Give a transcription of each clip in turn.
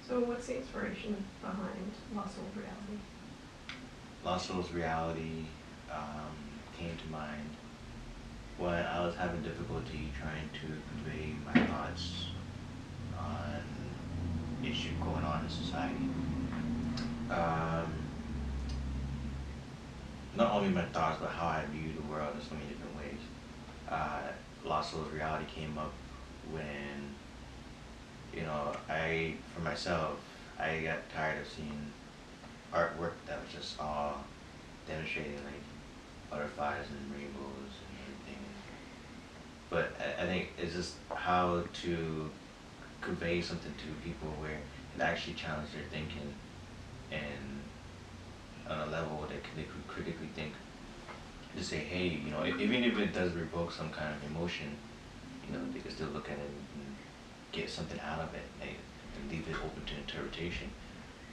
So what's the inspiration behind Lost Souls Reality? Lost Souls Reality came to mind when I was having difficulty trying to convey my thoughts on issue going on in society. Um, Not only my thoughts, but how I view the world in so many different ways. Lost Souls Reality came up when, for myself, I got tired of seeing artwork that was just all demonstrating like butterflies and rainbows and everything. But I think it's just how to convey something to people where it actually challenges their thinking and on a level that they could critically think to say, hey, even if it does revoke some kind of emotion, they can still look at it and get something out of it and leave it open to interpretation,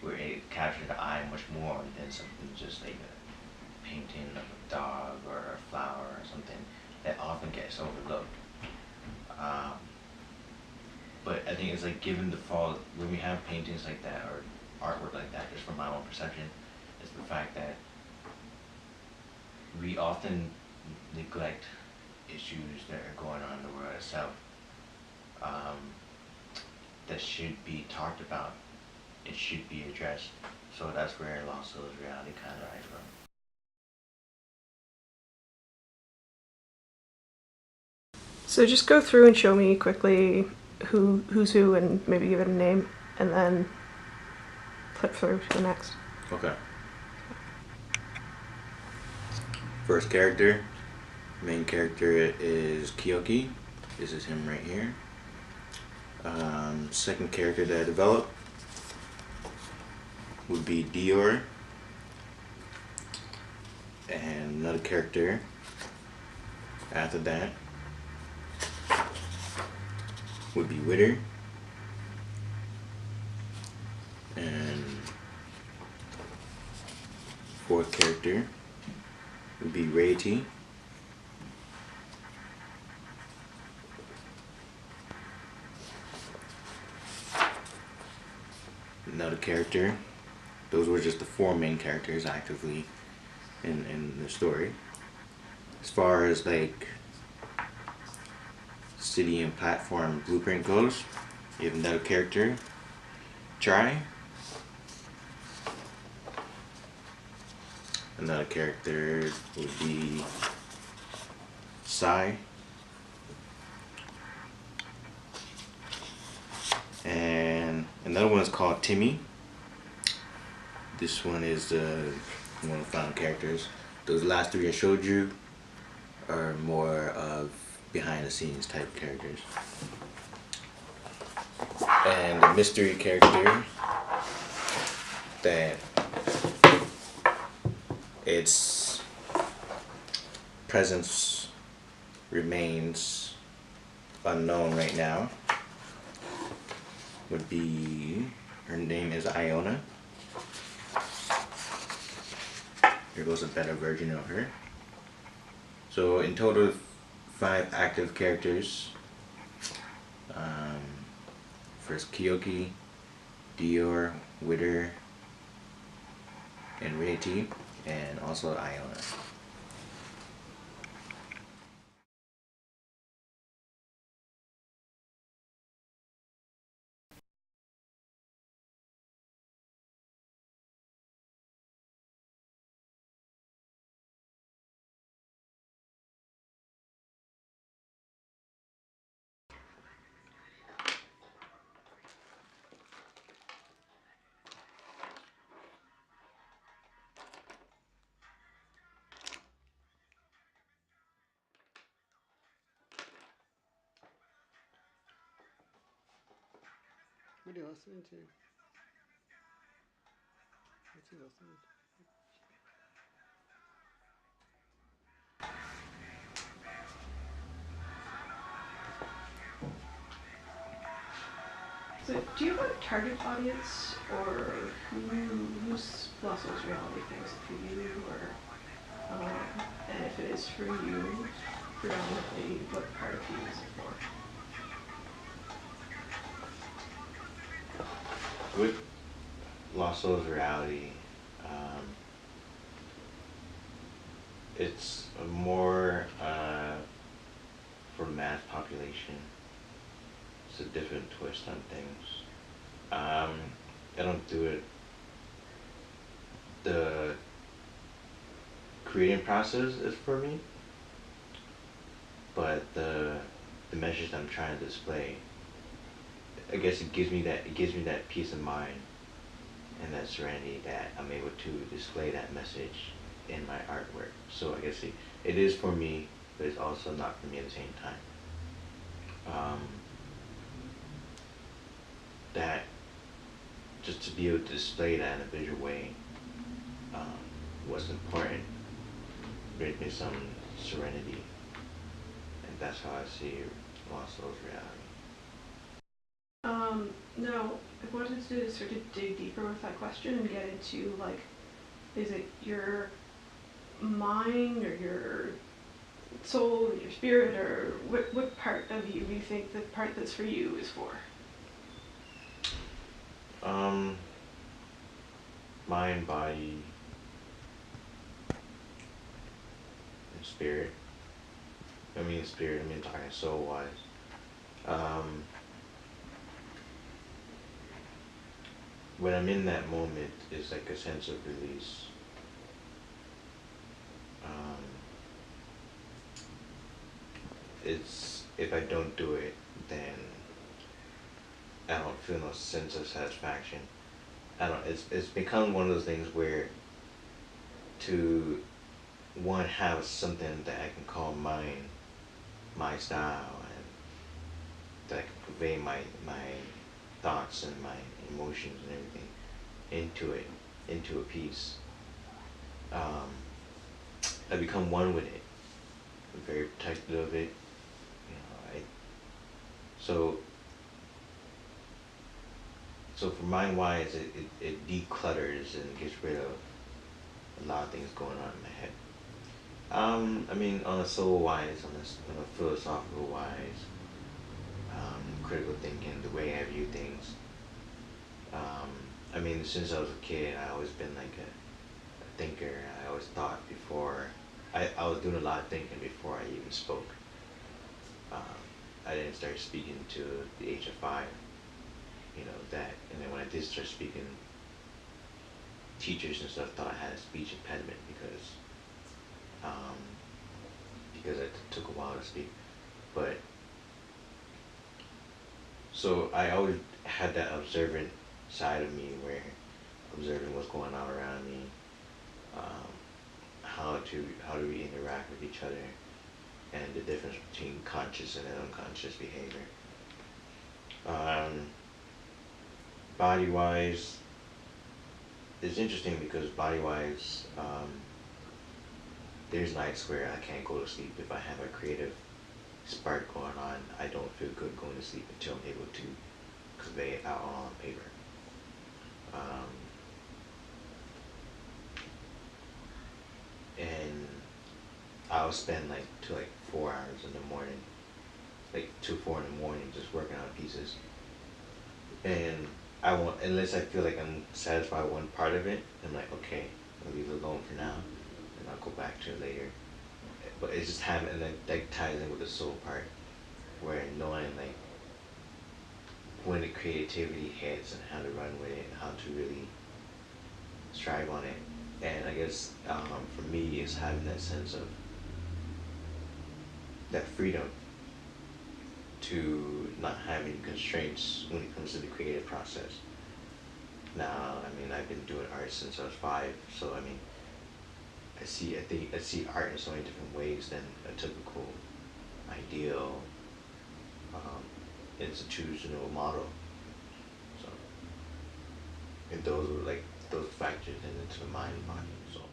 where it captures the eye much more than something just like a painting of a dog or a flower or something that often gets overlooked. Um, but I think it's like given the fault when we have paintings like that or artwork like that, just from my own perception, is the fact that we often neglect issues that are going on in the world itself, um, that should be talked about. It should be addressed. So that's where Lost Souls Reality kind of arises from. So just go through and show me quickly who's who and maybe give it a name, and then flip through to the next. Okay. First character, main character is Kyoki. This is him right here. Second character that I developed would be Dior. And another character after that would be Witter. And fourth character would be Rei-T. Another character. Those were just the four main characters actively in the story. As far as like city and platform blueprint goes, you have another character, Chai. Another character would be Sai. And another one is called Timmy. This one is one of the final characters. Those last three I showed you are more of behind the scenes type characters. And the mystery character that its presence remains unknown right now would be, her name is Iona. Here goes a better version of her. So in total, 5 active characters. First Kyoki, Dior, Witter, and Rei-T, and also Iona. What are you listening to? What's he listening to? So, do you have a target audience, or who's Lost Souls Reality things for you, or and if it is for you, predominantly, what part of you is it for? with Lost Souls Reality, um, it's more for mass population. It's a different twist on things. I don't do it. The creating process is for me, but the message I'm trying to display, I guess it gives me that peace of mind and that serenity that I'm able to display that message in my artwork. So I guess it is for me, but it's also not for me at the same time. Um, that just to be able to display that in a visual way, um, what's important brings me some serenity, and that's how I see Lost Souls Reality. Now, I wanted to sort of dig deeper with that question and get into, like, is it your mind or your soul, your spirit, or what part of you do you think the part that's for you is for? Um, Mind, body, and spirit. I mean spirit. I mean talking soul wise. Um, when I'm in that moment, it's like a sense of release. Um, it's if I don't do it, then I don't feel no sense of satisfaction. I don't. It's become one of those things where to one have something that I can call mine, my style, and that I can convey my thoughts and my emotions and everything into it, into a piece. Um, I become one with it. I'm very protective of it. You know, so so for mind wise, it declutters and gets rid of a lot of things going on in my head. I mean, on a soul wise, on a philosophical wise, critical thinking, the way I view things. Um, I mean, since I was a kid, I always been like a thinker. I always thought before. I was doing a lot of thinking before I even spoke. Um, I didn't start speaking to the age of 5. You know that, and then when I did start speaking, teachers and stuff thought I had a speech impediment um, because it took a while to speak. But so I always had that observant side of me where observing what's going on around me, um, how do we interact with each other, and the difference between conscious and unconscious behavior. Um, Body wise, it's interesting because body wise, there's nights where I can't go to sleep if I have a creative spark going on. I don't feel good going to sleep until I'm able to convey it out on paper. Um, and I'll spend like 4 hours in the morning, like 2, 4 in the morning, just working on pieces. And I won't, unless I feel like I'm satisfied with one part of it, I'm like, okay, I'll leave it alone for now, and I'll go back to it later. But it's just having, and that ties in with the soul part, where knowing like when the creativity hits and how to run with it and how to really strive on it. And I guess for me, it's having that sense of that freedom to not have any constraints when it comes to the creative process. Now, I mean, I've been doing art since I was 5, so I mean, I see art in so many different ways than a typical, ideal, institutional model. So, and those were like those factors into the mind and body and soul.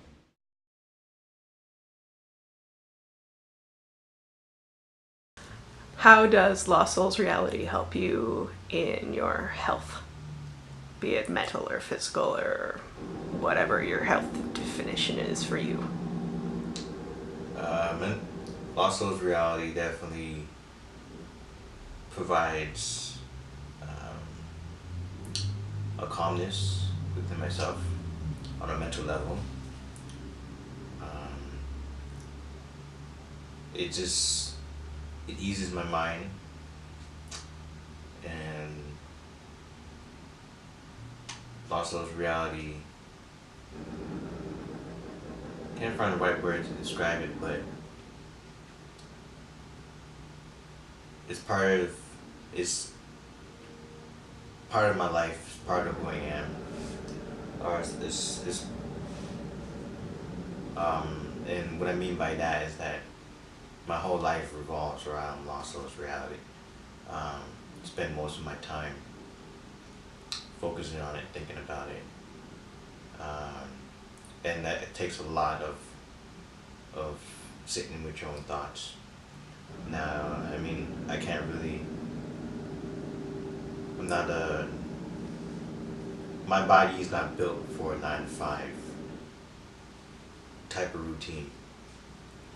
How does Lost Souls Reality help you in your health? Be it mental or physical or whatever your health definition is for you. And Lost Souls Reality definitely provides a calmness within myself on a mental level. Um, it eases my mind, and Maslow's reality, can't find the right word to describe it, but it's part of it's part of my life, it's part of who I am. Or and what I mean by that is that my whole life revolves around Maslow's reality. Um, Spend most of my time focusing on it, thinking about it, um, and that it takes a lot of sitting with your own thoughts. Now, I mean, I can't really. I'm not a. My body is not built for a 9 to 5 type of routine.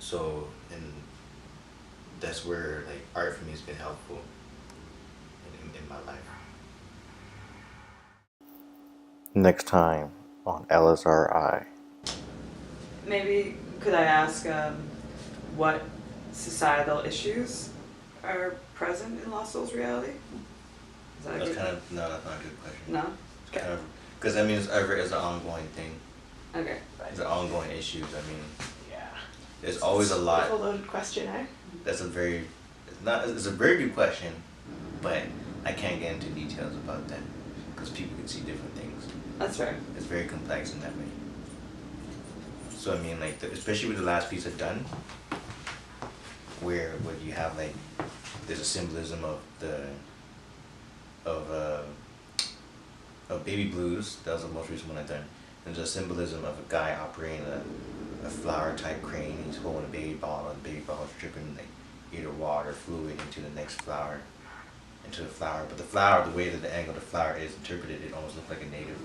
So, and that's where like art for me has been helpful in my life. Next time on LSRI. Maybe could I ask what societal issues are present in Lost Souls reality? Is that a That's good? kind of no, that's not a good question. No. It's kind of because I mean it's an ongoing thing. Okay. It's an ongoing issues. I mean, Yeah. there's always a It's lot. a loaded question, eh? That's a very it's not it's a very good question, but I can't get into details about that because people can see different things. That's fair. It's very complex in that way. So I mean, like especially with the last piece I've done, where you have like there's a symbolism of the of uh of baby blues. That was the most recent one I've done. There's a symbolism of a guy operating a flower type crane. He's holding a baby bottle, and the baby bottle is dripping like either water, fluid into the next flower, into the flower. But the flower, the way that the angle of the flower is interpreted, it almost looks like a native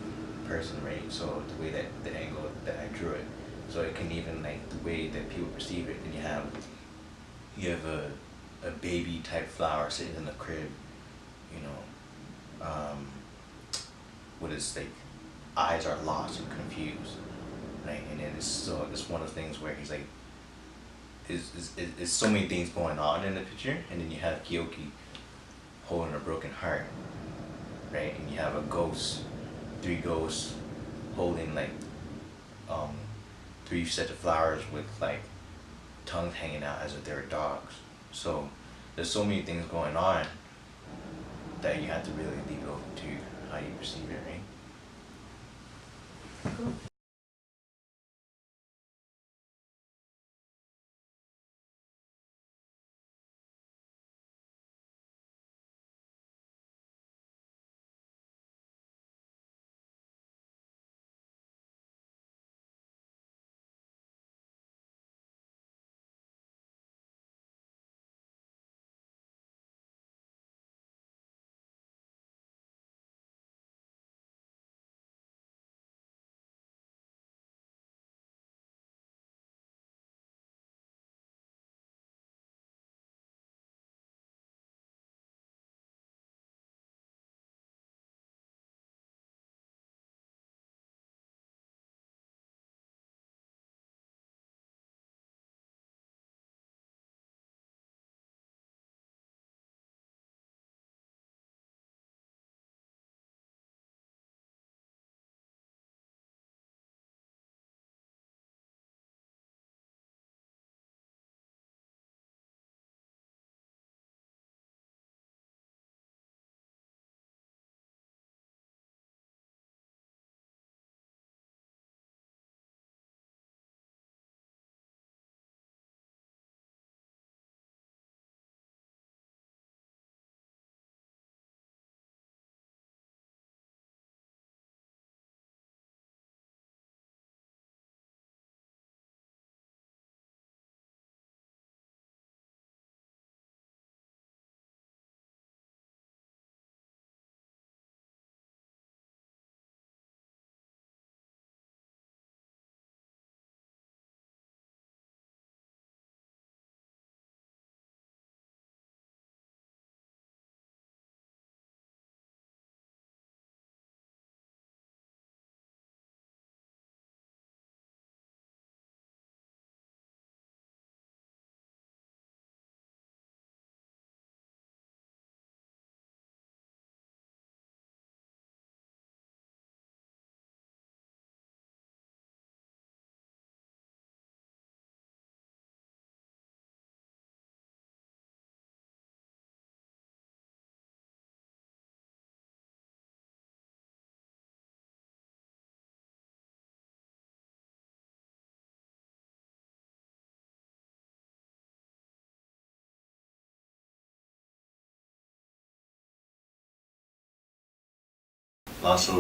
person, right? So the way that the angle that I drew it, so it can even like the way that people perceive it. And you have a baby type flower sitting in the crib, you know, with its like eyes are lost and confused, right? And then it's one of the things where he's like, is so many things going on in the picture, and then you have Kyoki holding a broken heart, right? And you have a ghost, 3 ghosts holding like um 3 sets of flowers with like tongues hanging out as if they were dogs. So there's so many things going on that you have to really leave it open to how you perceive it, right? Cool. Lost Souls